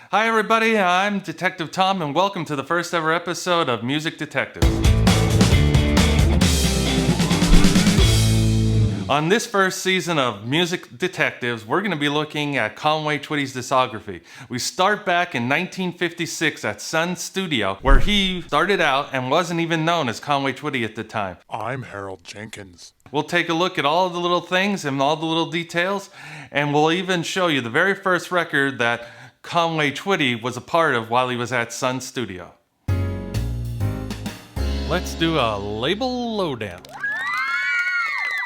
Hi everybody, I'm Detective Tom and welcome to the first ever episode of Music Detectives. On this first season of Music Detectives, we're going to be looking at Conway Twitty's discography. We start back in 1956 at Sun Studio, where he started out and wasn't even known as Conway Twitty at the time. I'm Harold Jenkins. We'll take a look at all the little things and all the little details, and we'll even show you the very first record that Conway Twitty was a part of while he was at Sun Studio. Let's do a label lowdown.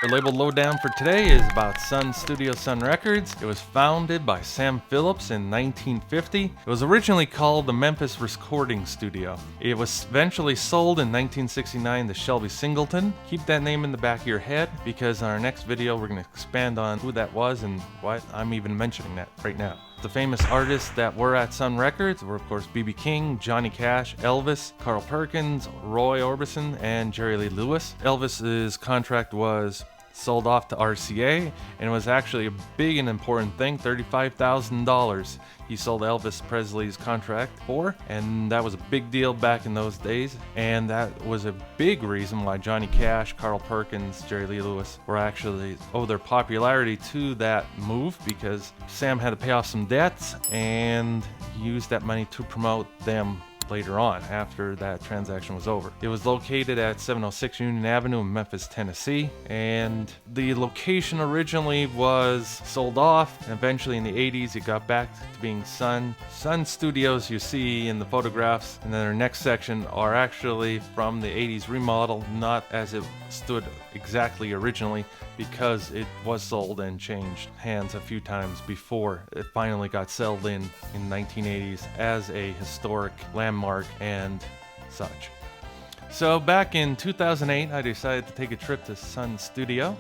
The label lowdown for today is about Sun Studio Sun Records. It was founded by Sam Phillips in 1950. It was originally called the Memphis Recording Studio. It was eventually sold in 1969 to Shelby Singleton. Keep that name in the back of your head because in our next video we're going to expand on who that was and why I'm even mentioning that right now. The famous artists that were at Sun Records were, of course, B.B. King, Johnny Cash, Elvis, Carl Perkins, Roy Orbison, and Jerry Lee Lewis. Elvis's contract was sold off to RCA, and it was actually a big and important thing, $35,000 he sold Elvis Presley's contract for, and that was a big deal back in those days, and that was a big reason why Johnny Cash, Carl Perkins, Jerry Lee Lewis were actually owe their popularity to that move, because Sam had to pay off some debts and used that money to promote them later on after that transaction was over. It was located at 706 Union Avenue in Memphis, Tennessee, and the location originally was sold off, and eventually in the 80s it got back to being Sun Studios you see in the photographs, and then our next section are actually from the 80s remodel, not as it stood exactly originally, because it was sold and changed hands a few times before it finally got settled in 1980s as a historic landmark and such. So back in 2008, I decided to take a trip to Sun Studio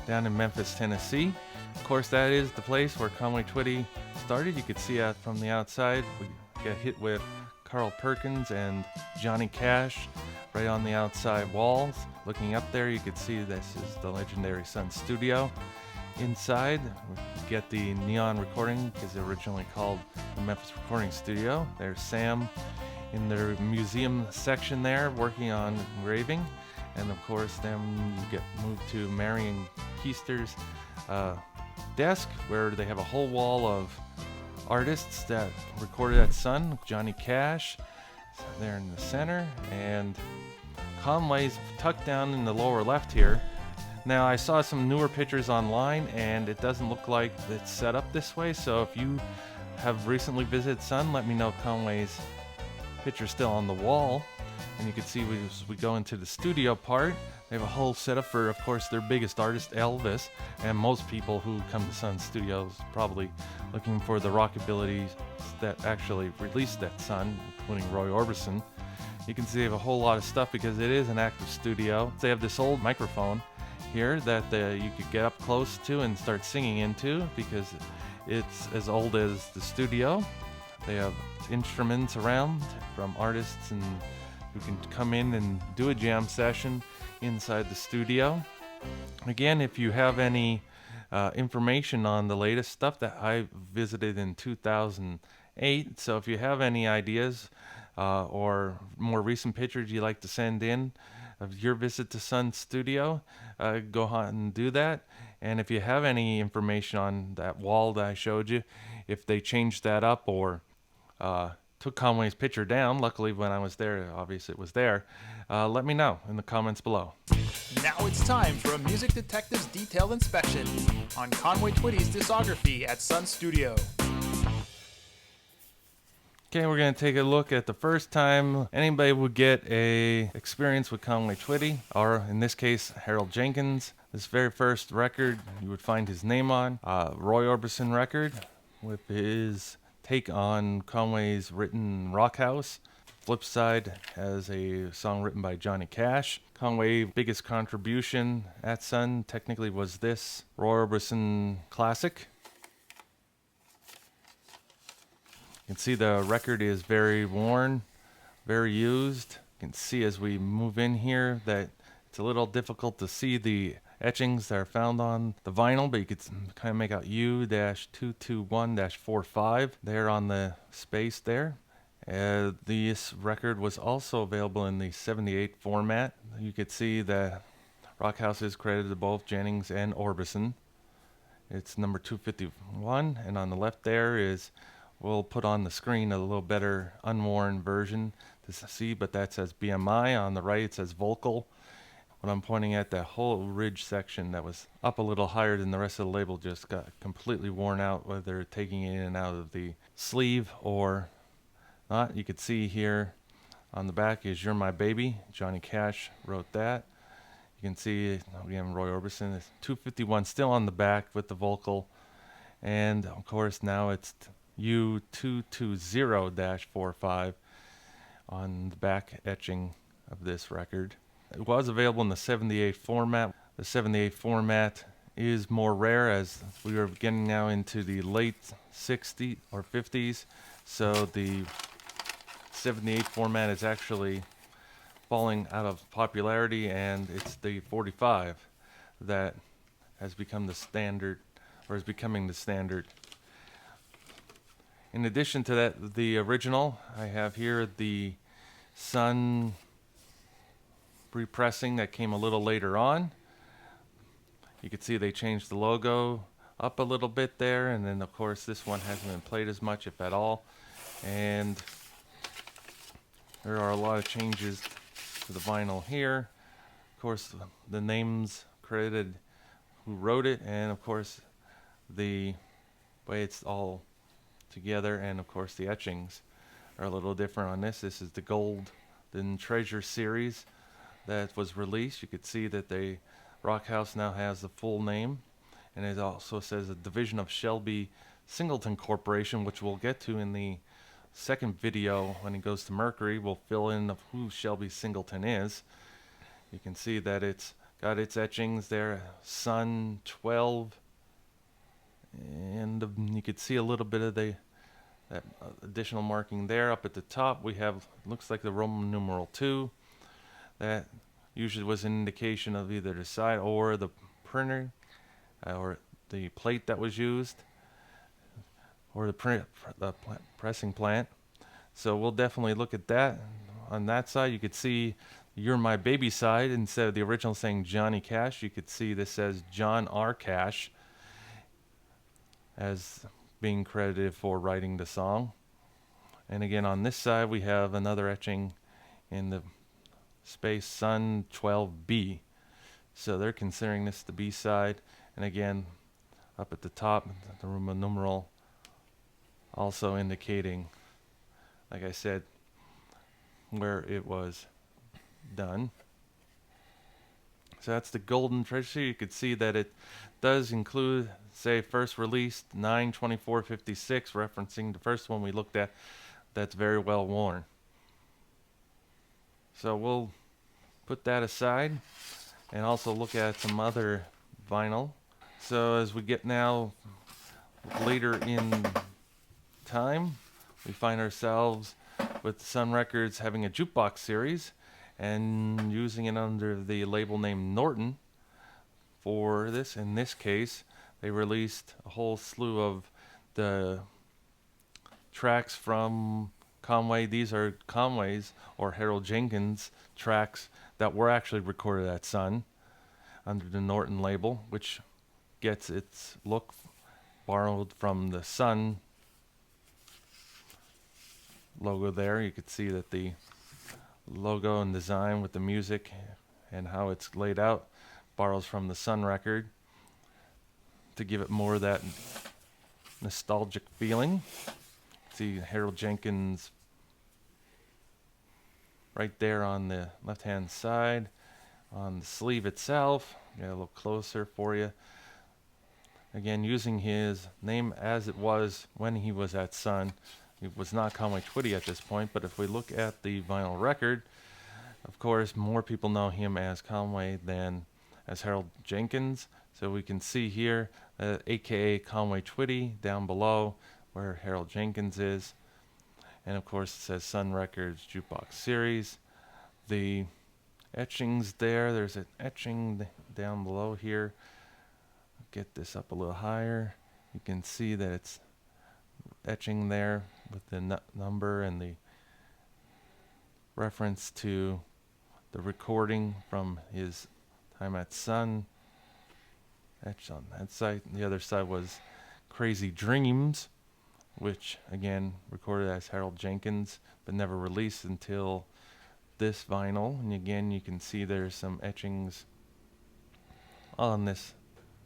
down in Memphis, Tennessee. Of course, that is the place where Conway Twitty started. You could see that from the outside. We get hit with Carl Perkins and Johnny Cash right on the outside walls. Looking up there, you could see this is the legendary Sun Studio. Inside, we get the neon recording, because originally called the Memphis Recording Studio. There's Sam in their museum section there, working on engraving. And of course, then you get moved to Marion Keister's desk, where they have a whole wall of artists that recorded at Sun. Johnny Cash there in the center, and Conway's tucked down in the lower left here. Now, I saw some newer pictures online, and it doesn't look like it's set up this way, so if you have recently visited Sun, let me know if Conway's picture's still on the wall. And you can see as we go into the studio part, they have a whole setup for, of course, their biggest artist, Elvis, and most people who come to Sun Studios probably looking for the rockabilly that actually released at Sun, including Roy Orbison. You can see they have a whole lot of stuff because it is an active studio. They have this old microphone here that you could get up close to and start singing into, because it's as old as the studio. They have instruments around from artists and who can come in and do a jam session inside the studio. Again, if you have any information on the latest stuff that I visited in 2008, so if you have any ideas or more recent pictures you'd like to send in of your visit to Sun Studio, go ahead and do that. And if you have any information on that wall that I showed you, if they changed that up or took Conway's picture down, luckily when I was there, obviously it was there, let me know in the comments below. Now it's time for a Music Detective's detailed inspection on Conway Twitty's discography at Sun Studio. Okay, we're going to take a look at the first time anybody would get a experience with Conway Twitty, or in this case, Harold Jenkins. This very first record you would find his name on, Roy Orbison record, with his take on Conway's written Rock House. Flip side has a song written by Johnny Cash. Conway's biggest contribution at Sun technically was this Roy Orbison classic. You can see the record is very worn, very used. You can see as we move in here that it's a little difficult to see the etchings that are found on the vinyl, but you could kind of make out U-221-45 there on the space there. This record was also available in the 78 format. You could see that Rockhouse is credited to both Jennings and Orbison. It's number 251, and on the left there is, we'll put on the screen a little better unworn version to see, but that says BMI. On the right it says vocal. When I'm pointing at that whole ridge section that was up a little higher than the rest of the label just got completely worn out, whether taking it in and out of the sleeve or not. You could see here on the back is You're My Baby. Johnny Cash wrote that. You can see again Roy Orbison. It's 251 still on the back with the vocal, and of course now it's U220-45 on the back etching of this record. It was available in the 78 format. The 78 format is more rare as we are getting now into the late 60s or 50s, so the 78 format is actually falling out of popularity, and it's the 45 that has become the standard, or is becoming the standard. In addition to that, the original, I have here the Sun repressing that came a little later on. You can see they changed the logo up a little bit there, and then of course this one hasn't been played as much, if at all, and there are a lot of changes to the vinyl here. Of course, the names credited who wrote it, and of course the way it's all together, and of course the etchings are a little different on this. This is the Golden Treasure series that was released. You could see that the Rockhouse now has the full name, and it also says a division of Shelby Singleton Corporation, which we'll get to in the second video. When he goes to Mercury, we'll fill in of who Shelby Singleton is. You can see that it's got its etchings there, Sun 12, and you could see a little bit of that additional marking there. Up at the top we have, looks like the Roman numeral 2. That usually was an indication of either the side or the printer, or the plate that was used, or the pressing plant. So we'll definitely look at that. On that side you could see You're My Baby side, instead of the original saying Johnny Cash, you could see this says John R. Cash as being credited for writing the song. And again on this side we have another etching in the space Sun 12B, so they're considering this the B side. And again up at the top the Roman numeral also indicating, like I said, where it was done. So that's the Golden Treasure. You could see that it does include, say, first released 9/24/56, referencing the first one we looked at. That's very well worn. So we'll put that aside and also look at some other vinyl. So as we get now later in time, we find ourselves with Sun Records having a jukebox series and using it under the label name Norton for this. In this case, they released a whole slew of the tracks from Conway. These are Conway's or Harold Jenkins tracks that were actually recorded at Sun under the Norton label, which gets its look borrowed from the Sun logo there. You could see that the logo and design with the music and how it's laid out borrows from the Sun record to give it more of that nostalgic feeling. See Harold Jenkins right there on the left hand side. On the sleeve itself, get a little closer for you. Again, using his name as it was when he was at Sun. It was not Conway Twitty at this point, but if we look at the vinyl record, of course, more people know him as Conway than as Harold Jenkins. So we can see here, aka Conway Twitty, down below where Harold Jenkins is. And of course, it says Sun Records Jukebox Series. The etchings there. There's an etching down below here. Get this up a little higher. You can see that it's etching there with the number and the reference to the recording from his time at Sun. Etched on that side. The other side was Crazy Dreams, which again recorded as Harold Jenkins but never released until this vinyl. And again, you can see there's some etchings on this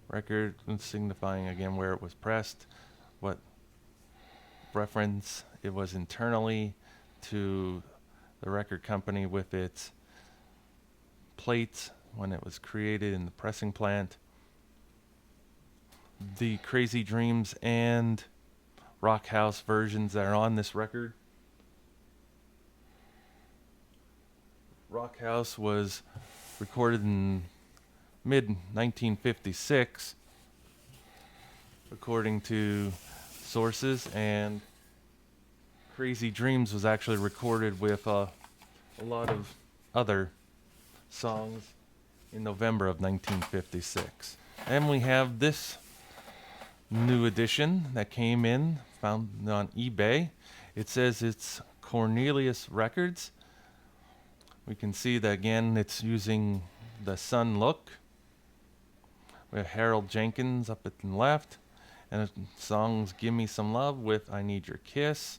record signifying again where it was pressed, what reference it was internally to the record company with its plates when it was created in the pressing plant. The Crazy Dreams and Rock House versions that are on this record. Rock House was recorded in mid-1956 according to sources, and Crazy Dreams was actually recorded with a lot of other songs in November of 1956. And we have this new edition that came in, found on eBay. It says it's Cornelius Records. We can see that again it's using the Sun look. We have Harold Jenkins up at the left, and the songs Give Me Some Love with I Need Your Kiss.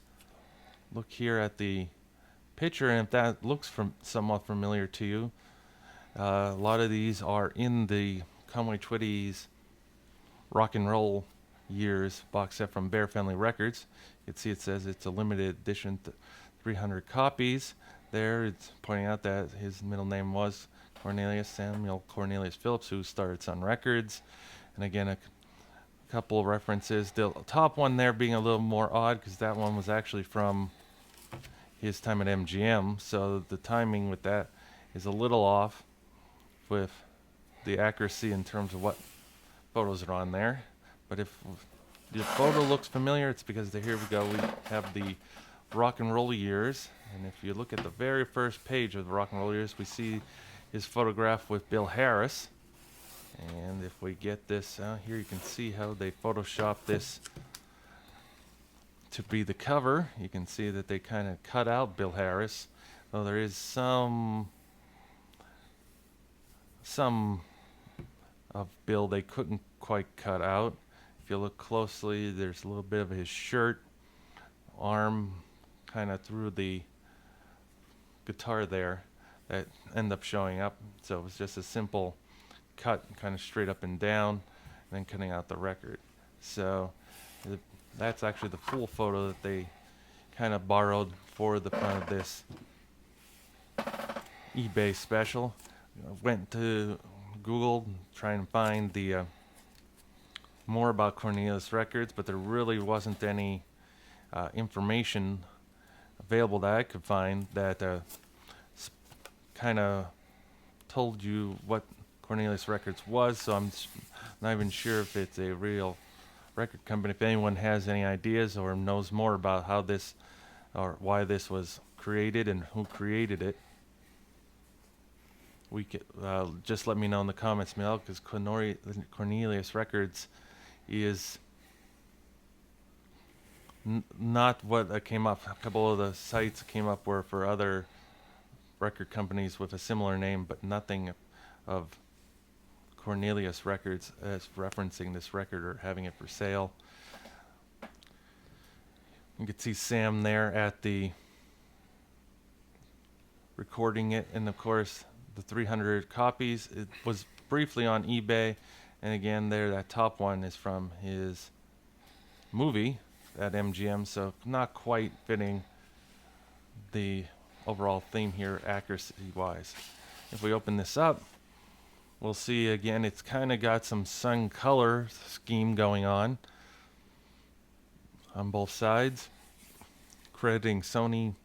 Look here at the picture, and if that looks somewhat familiar to you, a lot of these are in the Conway Twitty's Rock and Roll Years box set from Bear Family Records. You can see it says it's a limited edition, 300 copies. There it's pointing out that his middle name was Cornelius Samuel Cornelius Phillips, who started Sun Records. And again, a couple of references. The top one there being a little more odd because that one was actually from his time at MGM, so the timing with that is a little off with the accuracy in terms of what photos are on there. But if the photo looks familiar, it's because here we go, we have the Rock and Roll Years, and if you look at the very first page of the Rock and Roll Years, we see his photograph with Bill Harris. And if we get this out here, you can see how they photoshopped this to be the cover. You can see that they kind of cut out Bill Harris, though there is some of Bill they couldn't quite cut out. If you look closely, there's a little bit of his shirt arm kind of through the guitar there that end up showing up. So it was just a simple cut kind of straight up and down and then cutting out the record. So that's actually the full photo that they kind of borrowed for the front of this eBay special. Went to Google trying to find the more about Cornelius Records, but there really wasn't any information available that I could find that kind of told you what Cornelius Records was, so I'm not even sure if it's a real record company. If anyone has any ideas or knows more about how this or why this was created and who created it, we could just let me know in the comments below, because Cornelius Records is not what came up. A couple of the sites came up were for other record companies with a similar name, but nothing of Cornelius Records as referencing this record or having it for sale. You can see Sam there at the recording it, and of course the 300 copies. It was briefly on eBay, and again there that top one is from his movie at MGM, so not quite fitting the overall theme here accuracy wise. If we open this up, we'll see again it's kind of got some sun color scheme going on both sides, crediting Sony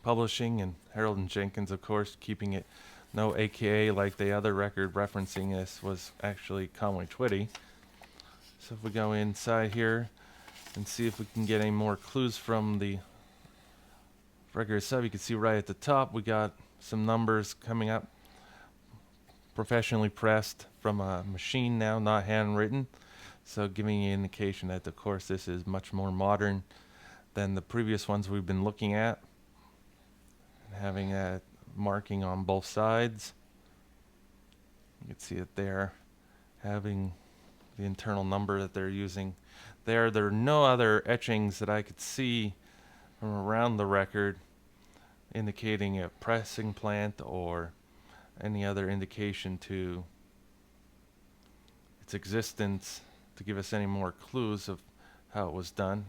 Publishing and Harold and Jenkins, of course, keeping it no AKA like the other record referencing this was actually Conway Twitty. So if we go inside here and see if we can get any more clues from the record itself, you can see right at the top we got some numbers coming up, professionally pressed from a machine now, not handwritten. So giving you an indication that, of course, this is much more modern than the previous ones we've been looking at. And having that marking on both sides. You can see it there, having the internal number that they're using there. There are no other etchings that I could see from around the record indicating a pressing plant or any other indication to its existence to give us any more clues of how it was done.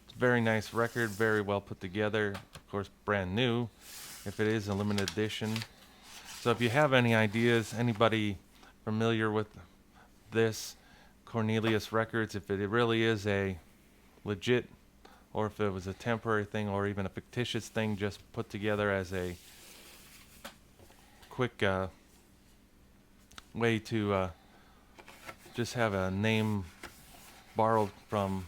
It's a very nice record, very well put together, of course brand new if it is a limited edition. So if you have any ideas, anybody familiar with this Cornelius Records, if it really is a legit, or if it was a temporary thing, or even a fictitious thing just put together as a quick way to just have a name borrowed from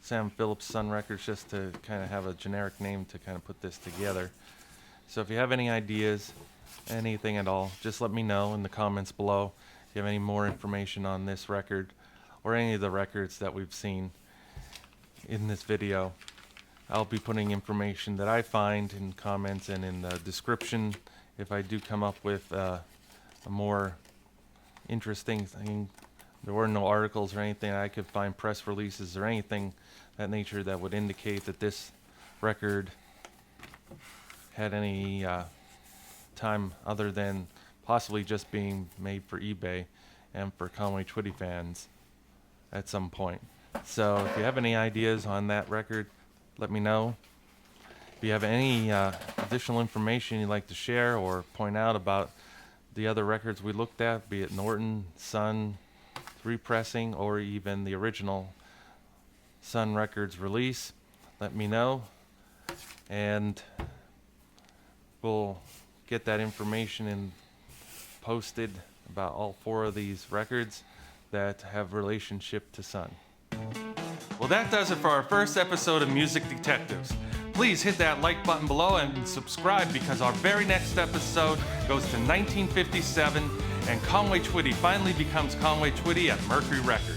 Sam Phillips Sun Records, just to kind of have a generic name to kind of put this together. So if you have any ideas, anything at all, just let me know in the comments below. If you have any more information on this record or any of the records that we've seen in this video, I'll be putting information that I find in comments and in the description. If I do come up with a more interesting thing, there were no articles or anything, I could find press releases or anything that nature that would indicate that this record had any time other than possibly just being made for eBay and for Conway Twitty fans at some point. So if you have any ideas on that record, let me know. If you have any additional information you'd like to share or point out about the other records we looked at, be it Norton, Sun, repressing, or even the original Sun Records release, let me know. And we'll get that information and posted about all 4 of these records that have relationship to Sun. Well, that does it for our first episode of Music Detectives. Please hit that like button below and subscribe, because our very next episode goes to 1957 and Conway Twitty finally becomes Conway Twitty at Mercury Records.